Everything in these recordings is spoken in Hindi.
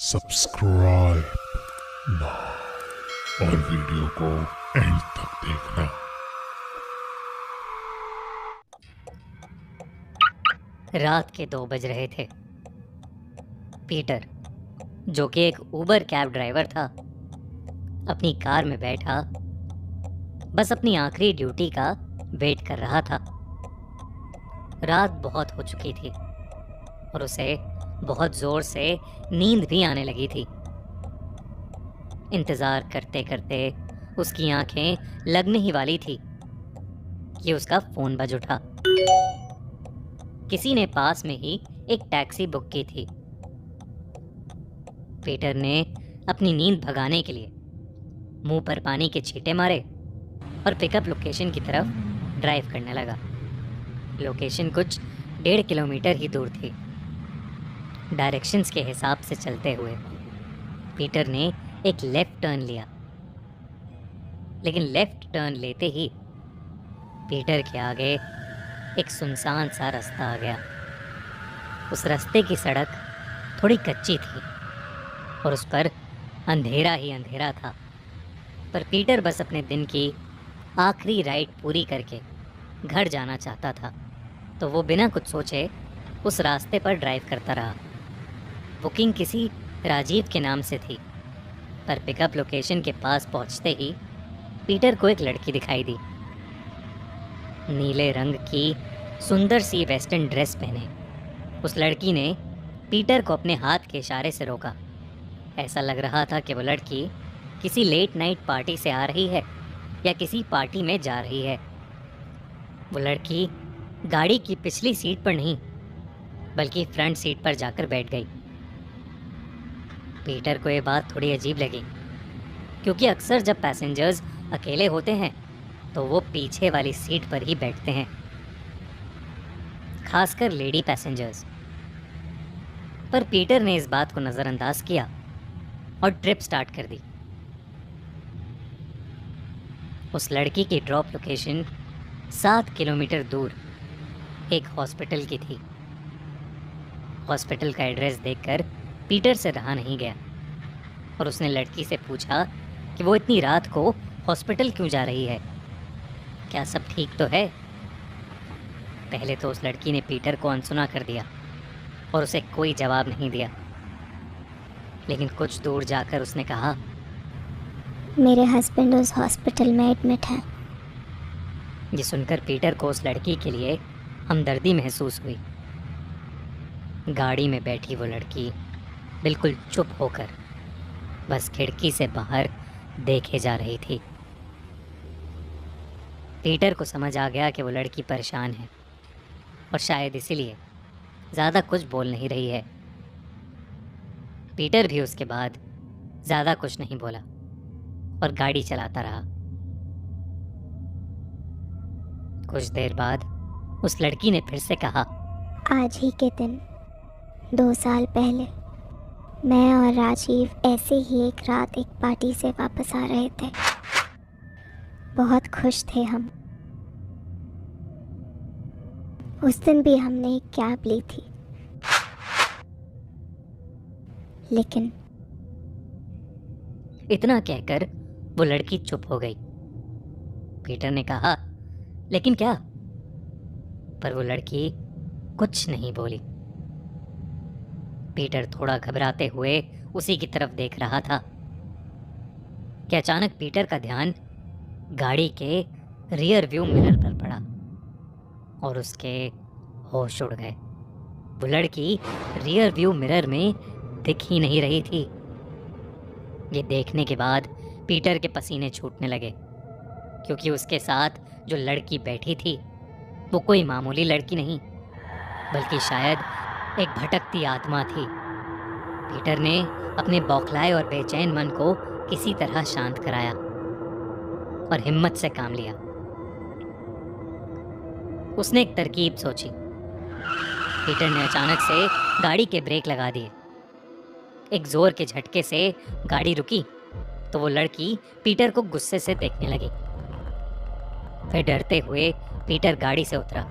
सब्सक्राइब नाउ और वीडियो को एंड तक देखना। रात के 2 बज रहे थे। पीटर, जो कि एक उबर कैब ड्राइवर था, अपनी कार में बैठा बस अपनी आखिरी ड्यूटी का वेट कर रहा था। रात बहुत हो चुकी थी और उसे बहुत जोर से नींद भी आने लगी थी। इंतजार करते करते उसकी आंखें लगने ही वाली थी कि उसका फोन बज उठा। किसी ने पास में ही एक टैक्सी बुक की थी। पीटर ने अपनी नींद भगाने के लिए मुंह पर पानी के छींटे मारे और पिकअप लोकेशन की तरफ ड्राइव करने लगा। लोकेशन कुछ 1.5 किलोमीटर ही दूर थी। डायरेक्शंस के हिसाब से चलते हुए पीटर ने एक लेफ्ट टर्न लिया, लेकिन लेफ्ट टर्न लेते ही पीटर के आगे एक सुनसान सा रास्ता आ गया। उस रास्ते की सड़क थोड़ी कच्ची थी और उस पर अंधेरा ही अंधेरा था। पर पीटर बस अपने दिन की आखिरी राइड पूरी करके घर जाना चाहता था, तो वो बिना कुछ सोचे उस रास्ते पर ड्राइव करता रहा। बुकिंग किसी राजीव के नाम से थी, पर पिकअप लोकेशन के पास पहुंचते ही पीटर को एक लड़की दिखाई दी। नीले रंग की सुंदर सी वेस्टर्न ड्रेस पहने उस लड़की ने पीटर को अपने हाथ के इशारे से रोका। ऐसा लग रहा था कि वो लड़की किसी लेट नाइट पार्टी से आ रही है या किसी पार्टी में जा रही है। वो लड़की गाड़ी की पिछली सीट पर नहीं बल्कि फ्रंट सीट पर जाकर बैठ गई। पीटर को ये बात थोड़ी अजीब लगी, क्योंकि अक्सर जब पैसेंजर्स अकेले होते हैं तो वो पीछे वाली सीट पर ही बैठते हैं, खासकर लेडी पैसेंजर्स। पर पीटर ने इस बात को नज़रअंदाज किया और ट्रिप स्टार्ट कर दी। उस लड़की की ड्रॉप लोकेशन 7 किलोमीटर दूर एक हॉस्पिटल की थी। हॉस्पिटल का एड्रेस देखकर पीटर से रहा नहीं गया और उसने लड़की से पूछा कि वो इतनी रात को हॉस्पिटल क्यों जा रही है, क्या सब ठीक तो है। पहले तो उस लड़की ने पीटर को अनसुना कर दिया और उसे कोई जवाब नहीं दिया, लेकिन कुछ दूर जाकर उसने कहा, मेरे हस्बैंड उस हॉस्पिटल में एडमिट हैं। ये सुनकर पीटर को उस लड़की के लिए हमदर्दी महसूस हुई। गाड़ी में बैठी वो लड़की बिल्कुल चुप होकर बस खिड़की से बाहर देखे जा रही थी। पीटर को समझ आ गया कि वो लड़की परेशान है और शायद इसीलिए ज़्यादा कुछ बोल नहीं रही है। पीटर भी उसके बाद ज़्यादा कुछ नहीं बोला और गाड़ी चलाता रहा। कुछ देर बाद उस लड़की ने फिर से कहा, आज ही के दिन 2 साल पहले मैं और राजीव ऐसे ही एक रात एक पार्टी से वापस आ रहे थे। बहुत खुश थे हम। उस दिन भी हमने एक कैब ली थी, लेकिन इतना कहकर वो लड़की चुप हो गई। पीटर ने कहा, लेकिन क्या? पर वो लड़की कुछ नहीं बोली। पीटर थोड़ा घबराते हुए उसी की तरफ देख रहा था कि अचानक पीटर का ध्यान गाड़ी के रियर व्यू मिरर पर पड़ा और उसके होश उड़ गए। वो लड़की रियर व्यू मिरर में दिख ही नहीं रही थी। ये देखने के बाद पीटर के पसीने छूटने लगे, क्योंकि उसके साथ जो लड़की बैठी थी वो कोई मामूली लड़की नहीं बल्कि शायद एक भटकती आत्मा थी। पीटर ने अपने बौखलाए और बेचैन मन को किसी तरह शांत कराया और हिम्मत से काम लिया। उसने एक तरकीब सोची। पीटर ने अचानक से गाड़ी के ब्रेक लगा दिए। एक जोर के झटके से गाड़ी रुकी तो वो लड़की पीटर को गुस्से से देखने लगी। फिर डरते हुए पीटर गाड़ी से उतरा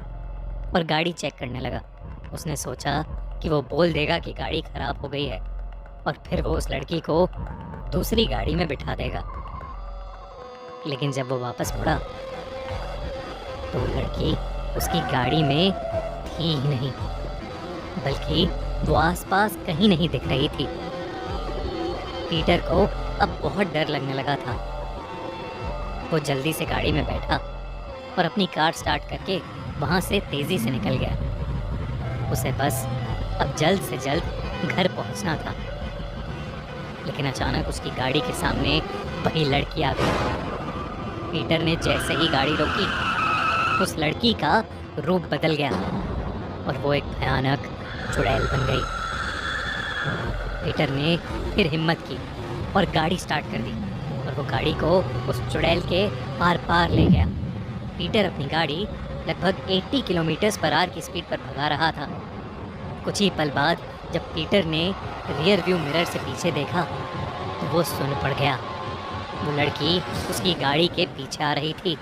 और गाड़ी चेक करने लगा। उसने सोचा कि वो बोल देगा कि गाड़ी खराब हो गई है, और फिर वो उस लड़की को दूसरी गाड़ी में बिठा देगा। लेकिन जब वो वापस मुड़ा तो वो लड़की उसकी गाड़ी में थी ही नहीं, बल्कि वो आसपास कहीं नहीं दिख रही थी। पीटर को अब बहुत डर लगने लगा था। वो जल्दी से गाड़ी में बैठा और अपनी कार स्टार्ट करके वहां से तेजी से निकल गया। उसे बस अब जल्द से जल्द घर पहुंचना था। लेकिन अचानक उसकी गाड़ी के सामने वही लड़की आ गई। पीटर ने जैसे ही गाड़ी रोकी, उस लड़की का रूप बदल गया और वो एक भयानक चुड़ैल बन गई। पीटर ने फिर हिम्मत की और गाड़ी स्टार्ट कर दी और वो गाड़ी को उस चुड़ैल के पार पार ले गया। पीटर अपनी गाड़ी लगभग 80 किलोमीटर पर आवर की स्पीड पर भगा रहा था। कुछ ही पल बाद जब पीटर ने रियर व्यू मिरर से पीछे देखा तो वो सुन पड़ गया। वो लड़की उसकी गाड़ी के पीछे आ रही थी।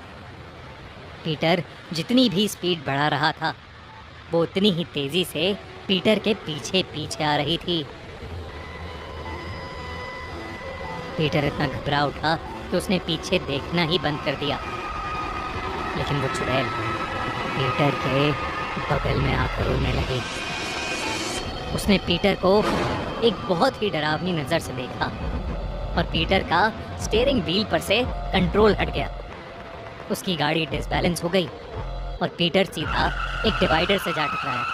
पीटर जितनी भी स्पीड बढ़ा रहा था, वो उतनी ही तेजी से पीटर के पीछे पीछे आ रही थी। पीटर इतना घबरा उठा कि उसने पीछे देखना ही बंद कर दिया। लेकिन वो चुड़ैल पीटर के बगल में आकर रोने लगी। उसने पीटर को एक बहुत ही डरावनी नज़र से देखा और पीटर का स्टीयरिंग व्हील पर से कंट्रोल हट गया। उसकी गाड़ी डिसबैलेंस हो गई और पीटर सीधा एक डिवाइडर से जा टकराया।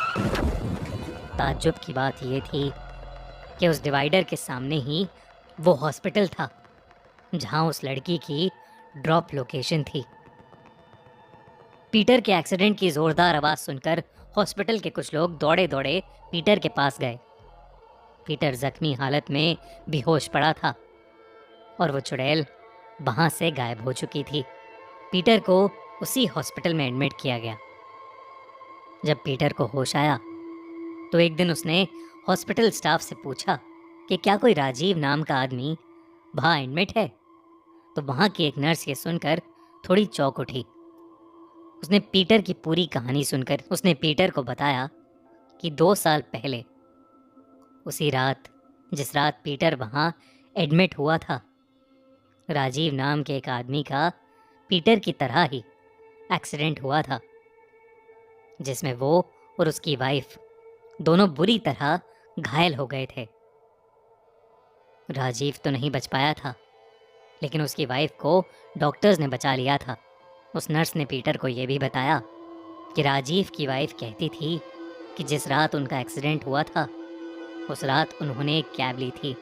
ताज्जुब की बात यह थी कि उस डिवाइडर के सामने ही वो हॉस्पिटल था जहां उस लड़की की ड्रॉप लोकेशन थी। पीटर के एक्सीडेंट की जोरदार आवाज़ सुनकर हॉस्पिटल के कुछ लोग दौड़े दौड़े पीटर के पास गए। पीटर जख्मी हालत में बेहोश पड़ा था और वो चुड़ैल वहां से गायब हो चुकी थी। पीटर को उसी हॉस्पिटल में एडमिट किया गया। जब पीटर को होश आया तो एक दिन उसने हॉस्पिटल स्टाफ से पूछा कि क्या कोई राजीव नाम का आदमी वहाँ एडमिट है। तो वहाँ की एक नर्स ये सुनकर थोड़ी चौंक उठी। उसने पीटर की पूरी कहानी सुनकर उसने पीटर को बताया कि 2 साल पहले उसी रात, जिस रात पीटर वहाँ एडमिट हुआ था, राजीव नाम के एक आदमी का पीटर की तरह ही एक्सीडेंट हुआ था, जिसमें वो और उसकी वाइफ दोनों बुरी तरह घायल हो गए थे। राजीव तो नहीं बच पाया था, लेकिन उसकी वाइफ को डॉक्टर्स ने बचा लिया था। उस नर्स ने पीटर को यह भी बताया कि राजीव की वाइफ कहती थी कि जिस रात उनका एक्सीडेंट हुआ था, उस रात उन्होंने एक कैब ली थी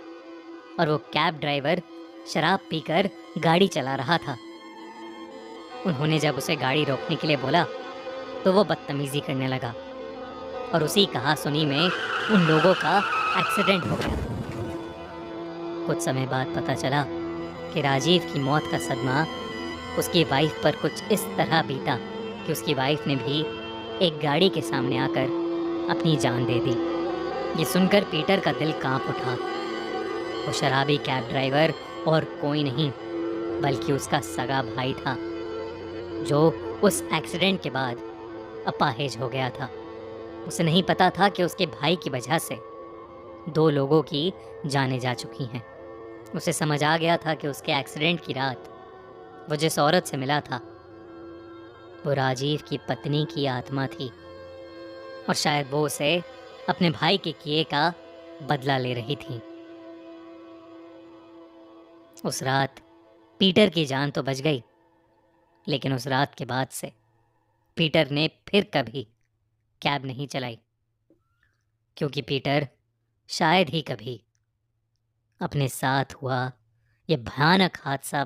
और वो कैब ड्राइवर शराब पीकर गाड़ी चला रहा था। उन्होंने जब उसे गाड़ी रोकने के लिए बोला तो वो बदतमीजी करने लगा और उसी कहा सुनी में उन लोगों का एक्सीडेंट हो गया। कुछ समय बाद पता चला कि राजीव की मौत का सदमा उसकी वाइफ पर कुछ इस तरह बीता कि उसकी वाइफ ने भी एक गाड़ी के सामने आकर अपनी जान दे दी। ये सुनकर पीटर का दिल कांप उठा। वो शराबी कैब ड्राइवर और कोई नहीं बल्कि उसका सगा भाई था, जो उस एक्सीडेंट के बाद अपाहिज हो गया था। उसे नहीं पता था कि उसके भाई की वजह से 2 लोगों की जानें जा चुकी हैं। उसे समझ आ गया था कि उसके एक्सीडेंट की रात वो जिस औरत से मिला था वो राजीव की पत्नी की आत्मा थी और शायद वो उसे अपने भाई के किए का बदला ले रही थी। उस रात पीटर की जान तो बच गई, लेकिन उस रात के बाद से पीटर ने फिर कभी कैब नहीं चलाई, क्योंकि पीटर शायद ही कभी अपने साथ हुआ ये भयानक हादसा